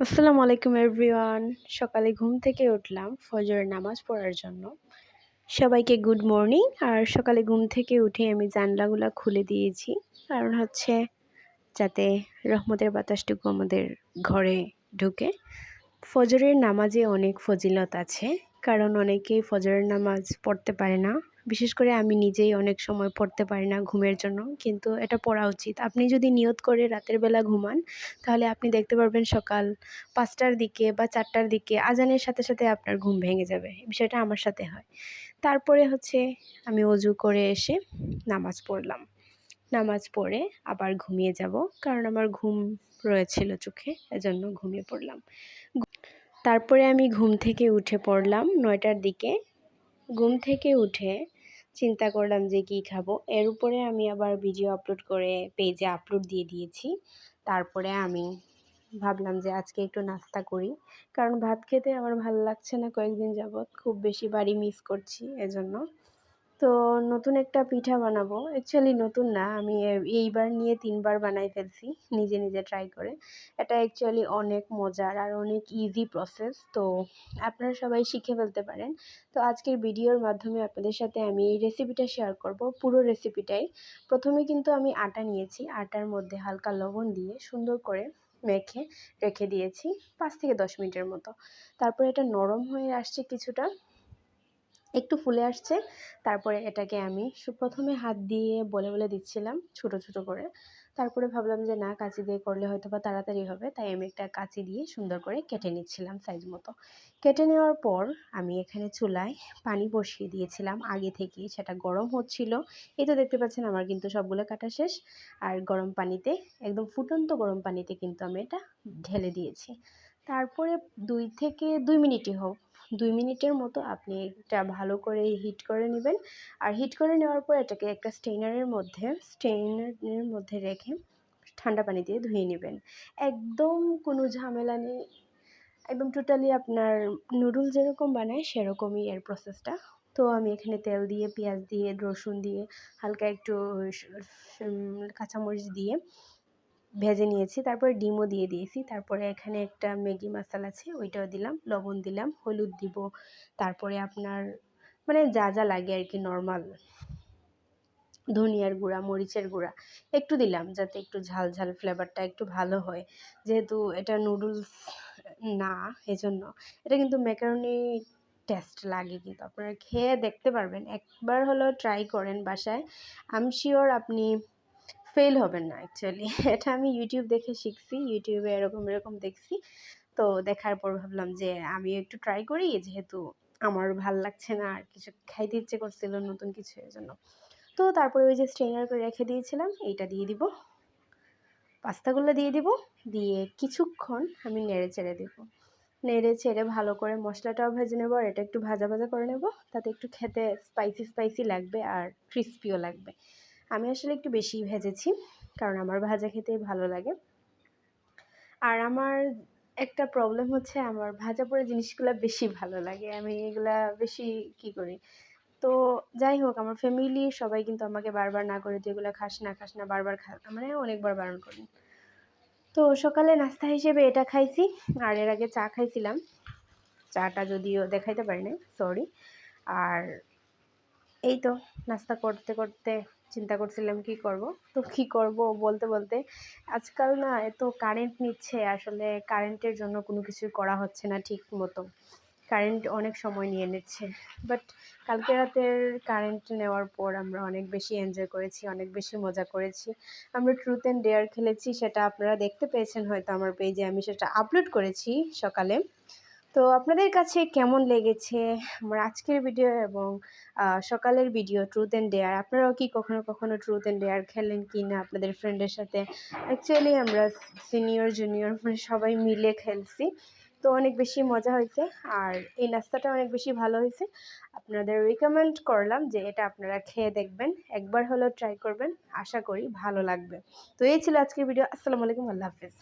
আসসালামু আলাইকুম এভরিওয়ান। সকালে ঘুম থেকে উঠলাম ফজরের নামাজ পড়ার জন্য। সবাইকে গুড মর্নিং। আর সকালে ঘুম থেকে উঠে আমি জানলাগুলো খুলে দিয়েছি, কারণ হচ্ছে যাতে রহমতের বাতাসটুকু আমাদের ঘরে ঢুকে। ফজরের নামাজে অনেক ফজিলত আছে, কারণ অনেকেই ফজরের নামাজ পড়তে পারে না। বিশেষ করে আমি নিজেই অনেক সময় পড়তে পারি না ঘুমের জন্য, কিন্তু এটা পড়া উচিত। আপনি যদি নিয়ত করে রাতের বেলা ঘুমান, তাহলে আপনি দেখতে পারবেন সকাল 5টার দিকে বা 4টার দিকে আজানের সাথে সাথে আপনার ঘুম ভেঙে যাবে। এই বিষয়টা আমার সাথে হয়। তারপরে হচ্ছে আমি অজু করে এসে নামাজ পড়লাম। নামাজ পড়ে আবার ঘুমিয়ে যাব, কারণ আমার ঘুম রয়েছিল চোখে, এজন্য ঘুমিয়ে পড়লাম। তারপরে আমি ঘুম থেকে উঠে পড়লাম 9টার দিকে। ঘুম থেকে উঠে চিন্তা করলাম যে কী খাবো। এর উপরে আমি আবার ভিডিও আপলোড করে পেজে আপলোড দিয়ে দিয়েছি। তারপরে আমি ভাবলাম যে আজকে একটু নাস্তা করি, কারণ ভাত খেতে আমার ভালো লাগছে না কয়েকদিন যাবৎ, খুব বেশি বাড়ি মিস করছি এজন্য। তো নতুন একটা পিঠা বানাবো। অ্যাকচুয়ালি নতুন না, আমি এইবার নিয়ে 3বার বানাই ফেলছি নিজে নিজে ট্রাই করে। এটা অ্যাকচুয়ালি অনেক মজার আর অনেক ইজি প্রসেস, তো আপনারা সবাই শিখে ফেলতে পারেন। তো আজকের ভিডিওর মাধ্যমে আপনাদের সাথে আমি এই রেসিপিটা শেয়ার করব, পুরো রেসিপিটাই। প্রথমে কিন্তু আমি আটা নিয়েছি, আটার মধ্যে হালকা লবণ দিয়ে সুন্দর করে মেখে রেখে দিয়েছি 5 থেকে 10 মিনিটের মতো। তারপরে এটা নরম হয়ে আসছে, কিছুটা একটু ফুলে আসছে। তারপরে এটাকে আমি প্রথমে হাত দিয়ে বলে বলে দিচ্ছিলাম ছোট ছোট করে। তারপরে ভাবলাম যে না, কাঁচি দিয়ে করলে হয়তো বা তাড়াতাড়ি হবে, তাই আমি একটা কাঁচি দিয়ে সুন্দর করে কেটে নিচ্ছিলাম সাইজ মতো। কেটে নেওয়ার পর আমি এখানে চুলায় পানি বসিয়ে দিয়েছিলাম আগে থেকেই, সেটা গরম হচ্ছিল। এই তো দেখতে পাচ্ছেন আমার কিন্তু সবগুলো কাটা শেষ। আর গরম পানিতে, একদম ফুটন্ত গরম পানিতে কিন্তু আমি এটা ঢেলে দিয়েছি। তারপরে 2 মিনিটই হোক, 2 মিনিটের মতো আপনি এটা ভালো করে হিট করে নেবেন। আর হিট করে নেওয়ার পর এটাকে একটা স্টেইনারের মধ্যে রেখে ঠান্ডা পানি দিয়ে ধুয়ে নেবেন। একদম কোনো ঝামেলা নেই, একদম টোটালি আপনার নুডলস যেরকম বানায় সেরকমই এর প্রসেসটা। তো আমি এখানে তেল দিয়ে, পেঁয়াজ দিয়ে, রসুন দিয়ে, হালকা একটু কাঁচামরিচ দিয়ে ভেজে নিয়েছি। তারপরে ডিমও দিয়ে দিয়েছি। তারপরে এখানে একটা ম্যাগি মশলা আছে, ওইটাও দিলাম, লবণ দিলাম, হলুদ দিব। তারপরে আপনার মানে যা যা লাগে আর কি, নর্মাল ধনিয়ার গুঁড়া, মরিচের গুঁড়া একটু দিলাম, যাতে একটু ঝাল ঝাল ফ্লেভারটা একটু ভালো হয়। যেহেতু এটা নুডলস না, এজন্য এটা কিন্তু ম্যাকারনি টেস্ট লাগে। কিন্তু আপনারা খেয়ে দেখতে পারবেন, একবার হলেও ট্রাই করেন বাসায়। আই এম শিওর আপনি ফেল হবেন না। অ্যাকচুয়ালি এটা আমি ইউটিউব দেখে শিখছি, ইউটিউবে এরকম দেখছি। তো দেখার পর ভাবলাম যে আমি একটু ট্রাই করি, যেহেতু আমার ভাল লাগছে না আর কিছু খাইতে ইচ্ছে করছিল নতুন কিছু, এর জন্য। তো তারপরে ওই যে স্ট্রেনার করে রেখে দিয়েছিলাম, এইটা দিয়ে দিব, পাস্তাগুলো দিয়ে দিব, দিয়ে কিছুক্ষণ আমি নেড়ে চেড়ে দেবো। নেড়ে চেড়ে ভালো করে মশলাটাও ভেজে নেবো, আর এটা একটু ভাজা ভাজা করে নেব, তাতে একটু খেতে স্পাইসি লাগবে আর ক্রিস্পিও লাগবে। আমি আসলে একটু বেশি ভেজেছি, কারণ আমার ভাজা খেতেই ভালো লাগে। আর আমার একটা প্রবলেম হচ্ছে, আমার ভাজা পোড়া জিনিসগুলো বেশি ভালো লাগে, আমি এগুলা বেশি করি। তো যাই হোক, আমার ফ্যামিলির সবাই কিন্তু আমাকে বারবার না করে, যেগুলো খাস না বারবার মানে অনেকবার বারণ করি। তো সকালে নাস্তা হিসেবে এটা খাইছি, আর এর আগে চা খাইছিলাম। চাটা যদিও দেখাইতে পারি না, সরি। আর এই তো নাস্তা করতে করতে চিন্তা করছিলাম কি করব। তো কি করব বলতে বলতে আজকাল না এত কারেন্ট নিচ্ছে, আসলে কারেন্টের জন্য কোনো কিছুই করা হচ্ছে না ঠিক মতো। কারেন্ট অনেক সময় নিয়ে নিচ্ছে, বাট কালকে রাতের কারেন্ট নেওয়ার পর আমরা অনেক বেশি এনজয় করেছি, অনেক বেশি মজা করেছি। আমরা ট্রুথ অ্যান্ড ডেয়ার খেলেছি, সেটা আপনারা দেখতে পেয়েছেন হয়তো আমার পেজে, আমি সেটা আপলোড করেছি সকালে। তো আপনাদের কাছে কেমন লেগেছে আমার আজকের ভিডিও এবং সকালের ভিডিও ট্রুথ অ্যান্ড ডেয়ার? আপনারাও কি কখনো ট্রুথ অ্যান্ড ডেয়ার খেলেন কি না আপনাদের ফ্রেন্ডের সাথে? অ্যাকচুয়ালি আমরা সিনিয়র জুনিয়র মানে সবাই মিলে খেলছি, তো অনেক বেশি মজা হয়েছে। আর এই নাস্তাটা অনেক বেশি ভালো হয়েছে। আপনাদের রিকমেন্ড করলাম যে এটা আপনারা খেয়ে দেখবেন, একবার হলেও ট্রাই করবেন, আশা করি ভালো লাগবে। তো এই ছিল আজকের ভিডিও। আসসালামু আলাইকুম, আল্লাহ হাফেজ।